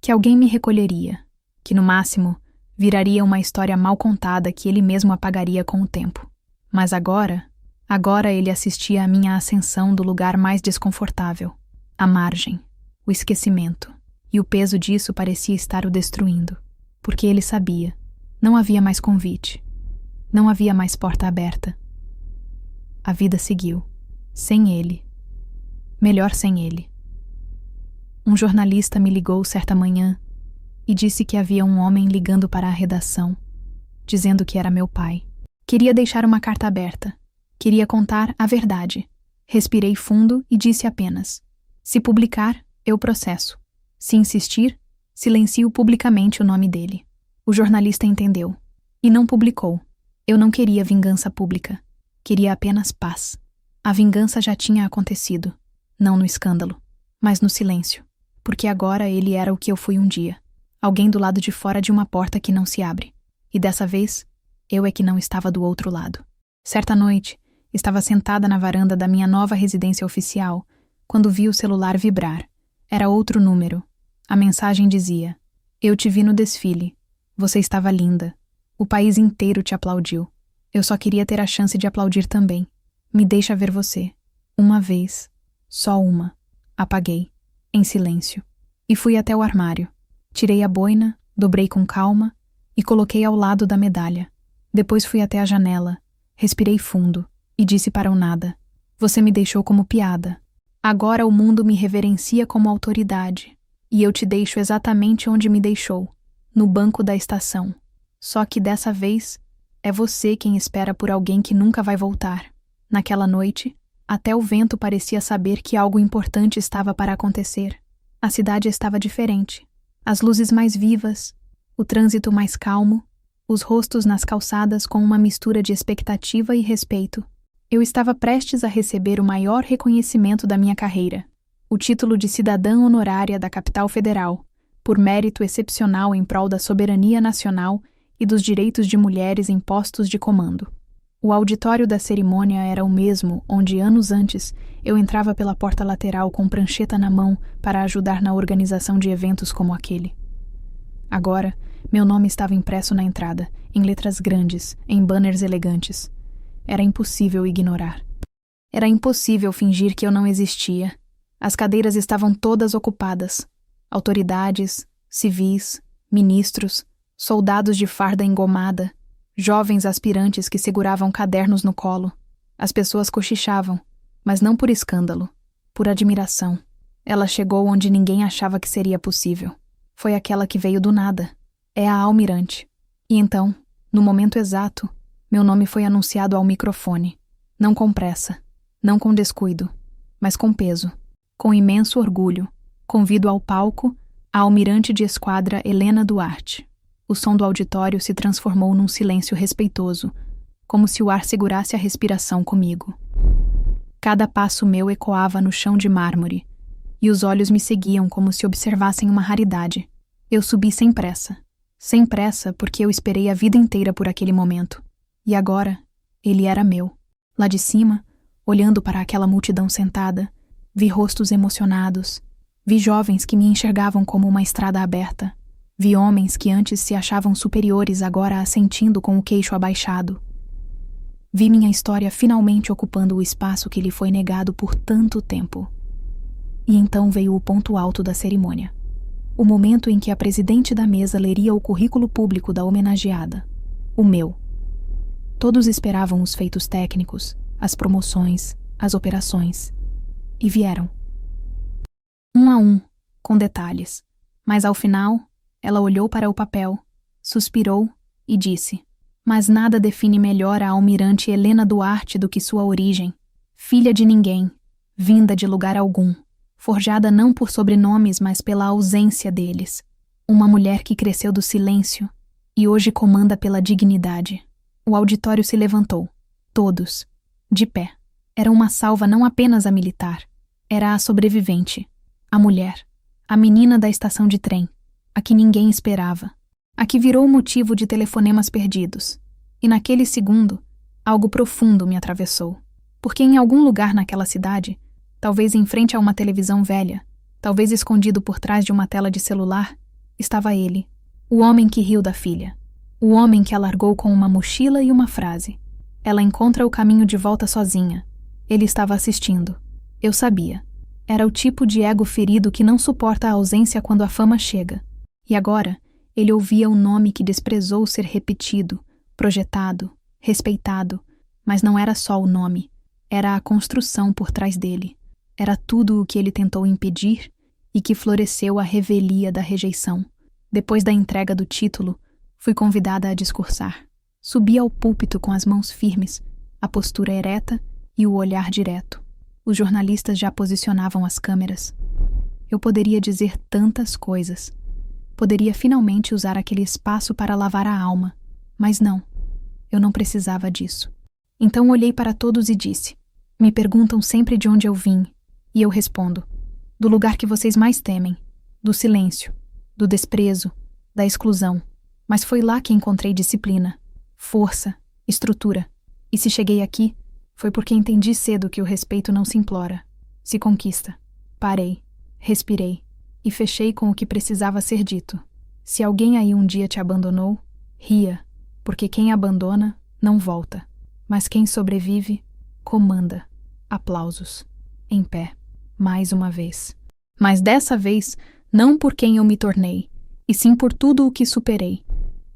Que alguém me recolheria. Que, no máximo, viraria uma história mal contada que ele mesmo apagaria com o tempo. Mas agora ele assistia à minha ascensão do lugar mais desconfortável, a margem, o esquecimento, e o peso disso parecia estar o destruindo, porque ele sabia, não havia mais convite, não havia mais porta aberta. A vida seguiu, sem ele, melhor sem ele. Um jornalista me ligou certa manhã e disse que havia um homem ligando para a redação, dizendo que era meu pai. Queria deixar uma carta aberta. Queria contar a verdade. Respirei fundo e disse apenas: se publicar, eu processo. Se insistir, silencio publicamente o nome dele. O jornalista entendeu. E não publicou. Eu não queria vingança pública. Queria apenas paz. A vingança já tinha acontecido. Não no escândalo, mas no silêncio. Porque agora ele era o que eu fui um dia. Alguém do lado de fora de uma porta que não se abre. E dessa vez, eu é que não estava do outro lado. Certa noite, estava sentada na varanda da minha nova residência oficial, quando vi o celular vibrar. Era outro número. A mensagem dizia: eu te vi no desfile. Você estava linda. O país inteiro te aplaudiu. Eu só queria ter a chance de aplaudir também. Me deixa ver você. Uma vez. Só uma. Apaguei. Em silêncio. E fui até o armário. Tirei a boina, dobrei com calma e coloquei ao lado da medalha. Depois fui até a janela, respirei fundo e disse para o nada: você me deixou como piada. Agora o mundo me reverencia como autoridade. E eu te deixo exatamente onde me deixou, no banco da estação. Só que dessa vez, é você quem espera por alguém que nunca vai voltar. Naquela noite, Até o vento parecia saber que algo importante estava para acontecer. A cidade estava diferente. As luzes mais vivas, o trânsito mais calmo, os rostos nas calçadas com uma mistura de expectativa e respeito. Eu estava prestes a receber o maior reconhecimento da minha carreira, o título de cidadã honorária da capital federal, por mérito excepcional em prol da soberania nacional e dos direitos de mulheres em postos de comando. O auditório da cerimônia era o mesmo onde, anos antes, eu entrava pela porta lateral com prancheta na mão para ajudar na organização de eventos como aquele. Agora, meu nome estava impresso na entrada, em letras grandes, em banners elegantes. Era impossível ignorar. Era impossível fingir que eu não existia. As cadeiras estavam todas ocupadas. Autoridades, civis, ministros, soldados de farda engomada, jovens aspirantes que seguravam cadernos no colo. As pessoas cochichavam, mas não por escândalo, por admiração. Ela chegou onde ninguém achava que seria possível. Foi aquela que veio do nada. É a almirante. E então, no momento exato, meu nome foi anunciado ao microfone. Não com pressa, não com descuido, mas com peso. Com imenso orgulho, convido ao palco a almirante de esquadra Helena Duarte. O som do auditório se transformou num silêncio respeitoso, como se o ar segurasse a respiração comigo. Cada passo meu ecoava no chão de mármore, e os olhos me seguiam como se observassem uma raridade. Eu subi sem pressa porque eu esperei a vida inteira por aquele momento. E agora, ele era meu. Lá de cima, olhando para aquela multidão sentada, vi rostos emocionados, vi jovens que me enxergavam como uma estrada aberta, vi homens que antes se achavam superiores agora assentindo com o queixo abaixado. Vi minha história finalmente ocupando o espaço que lhe foi negado por tanto tempo. E então veio o ponto alto da cerimônia. O momento em que a presidente da mesa leria o currículo público da homenageada. O meu. Todos esperavam os feitos técnicos, as promoções, as operações. E vieram. Um a um, com detalhes. Mas ao final, ela olhou para o papel, suspirou e disse: mas nada define melhor a almirante Helena Duarte do que sua origem. Filha de ninguém, vinda de lugar algum, forjada não por sobrenomes, mas pela ausência deles. Uma mulher que cresceu do silêncio e hoje comanda pela dignidade. O auditório se levantou. Todos, de pé. Era uma salva não apenas a militar. Era a sobrevivente, a mulher, a menina da estação de trem, a que ninguém esperava, a que virou motivo de telefonemas perdidos. E naquele segundo, algo profundo me atravessou. Porque em algum lugar naquela cidade, talvez em frente a uma televisão velha, talvez escondido por trás de uma tela de celular, estava ele, o homem que riu da filha, o homem que a largou com uma mochila e uma frase. Ela encontra o caminho de volta sozinha. Ele estava assistindo. Eu sabia. Era o tipo de ego ferido que não suporta a ausência quando a fama chega. E agora, ele ouvia o nome que desprezou ser repetido, projetado, respeitado, mas não era só o nome, era a construção por trás dele. Era tudo o que ele tentou impedir e que floresceu a revelia da rejeição. Depois da entrega do título, fui convidada a discursar. Subi ao púlpito com as mãos firmes, a postura ereta e o olhar direto. Os jornalistas já posicionavam as câmeras. Eu poderia dizer tantas coisas. Poderia finalmente usar aquele espaço para lavar a alma. Mas não, eu não precisava disso. Então olhei para todos e disse: me perguntam sempre de onde eu vim, e eu respondo: do lugar que vocês mais temem, do silêncio, do desprezo, da exclusão. Mas foi lá que encontrei disciplina, força, estrutura. E se cheguei aqui, foi porque entendi cedo que o respeito não se implora, se conquista. Parei, respirei e fechei com o que precisava ser dito. Se alguém aí um dia te abandonou, ria, porque quem abandona não volta, mas quem sobrevive, comanda. Aplausos. Em pé, mais uma vez. Mas dessa vez, não por quem eu me tornei, e sim por tudo o que superei.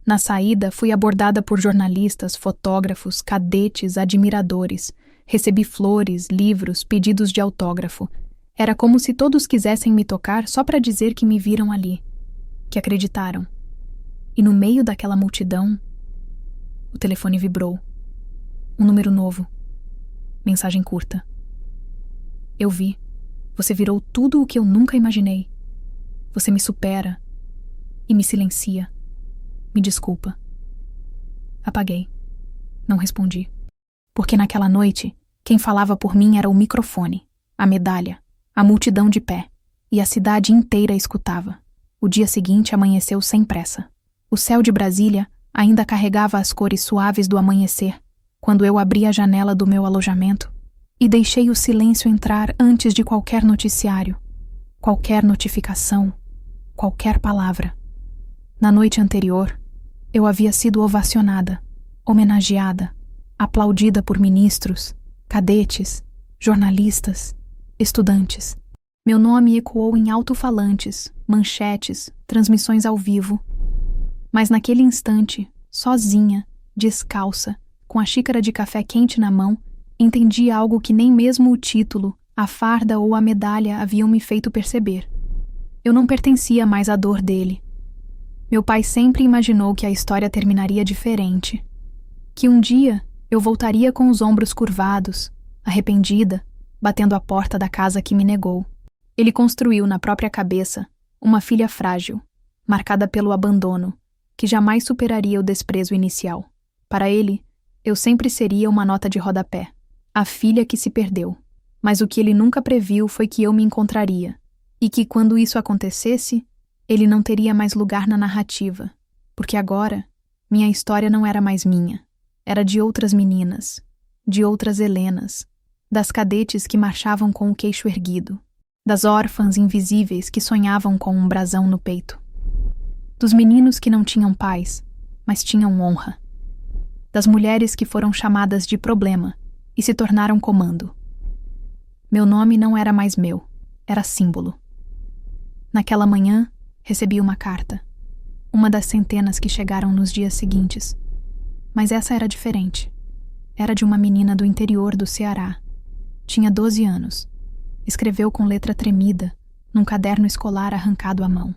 Na saída, fui abordada por jornalistas, fotógrafos, cadetes, admiradores. Recebi flores, livros, pedidos de autógrafo. Era como se todos quisessem me tocar só para dizer que me viram ali, que acreditaram. E no meio daquela multidão, o telefone vibrou. Um número novo. Mensagem curta. Eu vi. Você virou tudo o que eu nunca imaginei. Você me supera e me silencia. Me desculpa. Apaguei. Não respondi. Porque naquela noite, quem falava por mim era o microfone, a medalha, a multidão de pé, e a cidade inteira escutava. O dia seguinte amanheceu sem pressa. O céu de Brasília ainda carregava as cores suaves do amanhecer, quando eu abri a janela do meu alojamento e deixei o silêncio entrar antes de qualquer noticiário, qualquer notificação, qualquer palavra. Na noite anterior, eu havia sido ovacionada, homenageada, aplaudida por ministros, cadetes, jornalistas, estudantes. Meu nome ecoou em alto-falantes, manchetes, transmissões ao vivo. Mas naquele instante, sozinha, descalça, com a xícara de café quente na mão, entendi algo que nem mesmo o título, a farda ou a medalha haviam me feito perceber. Eu não pertencia mais à dor dele. Meu pai sempre imaginou que a história terminaria diferente. Que um dia eu voltaria com os ombros curvados, arrependida, batendo a porta da casa que me negou. Ele construiu na própria cabeça uma filha frágil, marcada pelo abandono, que jamais superaria o desprezo inicial. Para ele, eu sempre seria uma nota de rodapé, a filha que se perdeu. Mas o que ele nunca previu foi que eu me encontraria, e que quando isso acontecesse, ele não teria mais lugar na narrativa, porque agora minha história não era mais minha, era de outras meninas, de outras Helenas, das cadetes que marchavam com o queixo erguido, das órfãs invisíveis que sonhavam com um brasão no peito, dos meninos que não tinham pais, mas tinham honra, das mulheres que foram chamadas de problema e se tornaram comando. Meu nome não era mais meu, era símbolo. Naquela manhã, recebi uma carta, uma das centenas que chegaram nos dias seguintes. Mas essa era diferente. Era de uma menina do interior do Ceará. Tinha 12 anos. Escreveu com letra tremida, num caderno escolar arrancado à mão.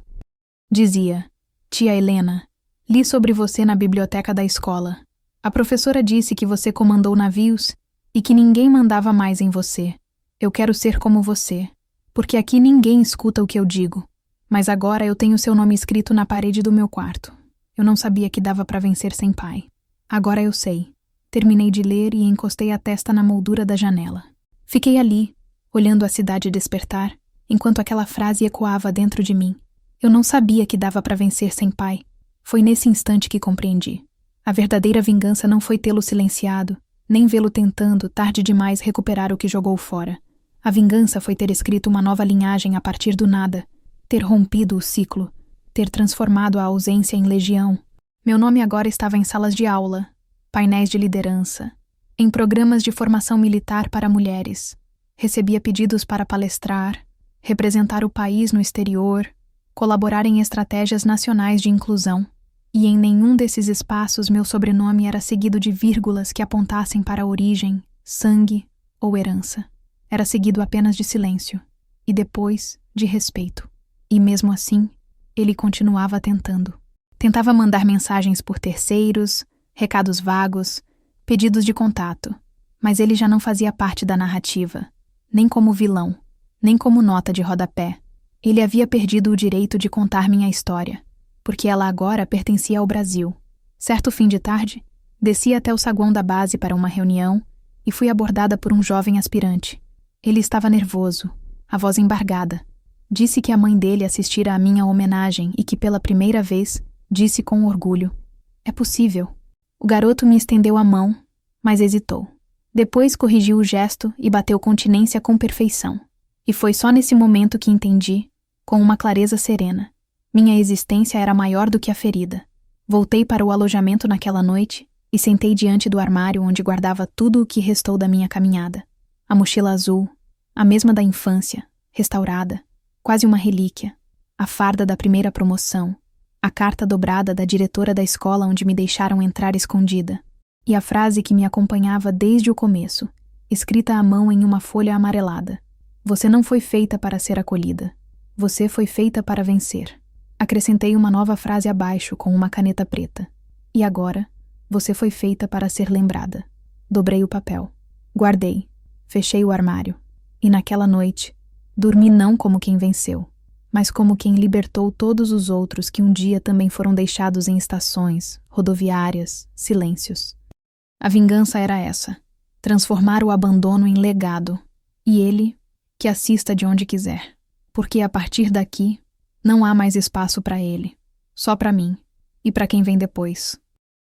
Dizia: Tia Helena, li sobre você na biblioteca da escola. A professora disse que você comandou navios e que ninguém mandava mais em você. Eu quero ser como você, porque aqui ninguém escuta o que eu digo. Mas agora eu tenho seu nome escrito na parede do meu quarto. Eu não sabia que dava para vencer sem pai. Agora eu sei. Terminei de ler e encostei a testa na moldura da janela. Fiquei ali, olhando a cidade despertar, enquanto aquela frase ecoava dentro de mim. Eu não sabia que dava para vencer sem pai. Foi nesse instante que compreendi. A verdadeira vingança não foi tê-lo silenciado, nem vê-lo tentando, tarde demais, recuperar o que jogou fora. A vingança foi ter escrito uma nova linhagem a partir do nada, ter rompido o ciclo, ter transformado a ausência em legião. Meu nome agora estava em salas de aula, painéis de liderança, em programas de formação militar para mulheres. Recebia pedidos para palestrar, representar o país no exterior, colaborar em estratégias nacionais de inclusão. E em nenhum desses espaços meu sobrenome era seguido de vírgulas que apontassem para a origem, sangue ou herança. Era seguido apenas de silêncio, e depois de respeito. E mesmo assim, ele continuava tentando. Tentava mandar mensagens por terceiros, recados vagos, pedidos de contato. Mas ele já não fazia parte da narrativa, nem como vilão, nem como nota de rodapé. Ele havia perdido o direito de contar minha história, porque ela agora pertencia ao Brasil. Certo fim de tarde, desci até o saguão da base para uma reunião e fui abordada por um jovem aspirante. Ele estava nervoso, a voz embargada. Disse que a mãe dele assistira à minha homenagem e que pela primeira vez disse com orgulho: "É possível." O garoto me estendeu a mão, mas hesitou. Depois corrigiu o gesto e bateu continência com perfeição. E foi só nesse momento que entendi, com uma clareza serena. Minha existência era maior do que a ferida. Voltei para o alojamento naquela noite e sentei diante do armário onde guardava tudo o que restou da minha caminhada. A mochila azul, a mesma da infância, restaurada, quase uma relíquia, a farda da primeira promoção, a carta dobrada da diretora da escola onde me deixaram entrar escondida, e a frase que me acompanhava desde o começo, escrita à mão em uma folha amarelada: "Você não foi feita para ser acolhida. Você foi feita para vencer." Acrescentei uma nova frase abaixo com uma caneta preta: "E agora, você foi feita para ser lembrada." Dobrei o papel. Guardei. Fechei o armário. E naquela noite, dormi não como quem venceu, mas como quem libertou todos os outros que um dia também foram deixados em estações, rodoviárias, silêncios. A vingança era essa: transformar o abandono em legado, e ele que assista de onde quiser, porque a partir daqui não há mais espaço para ele, só para mim e para quem vem depois.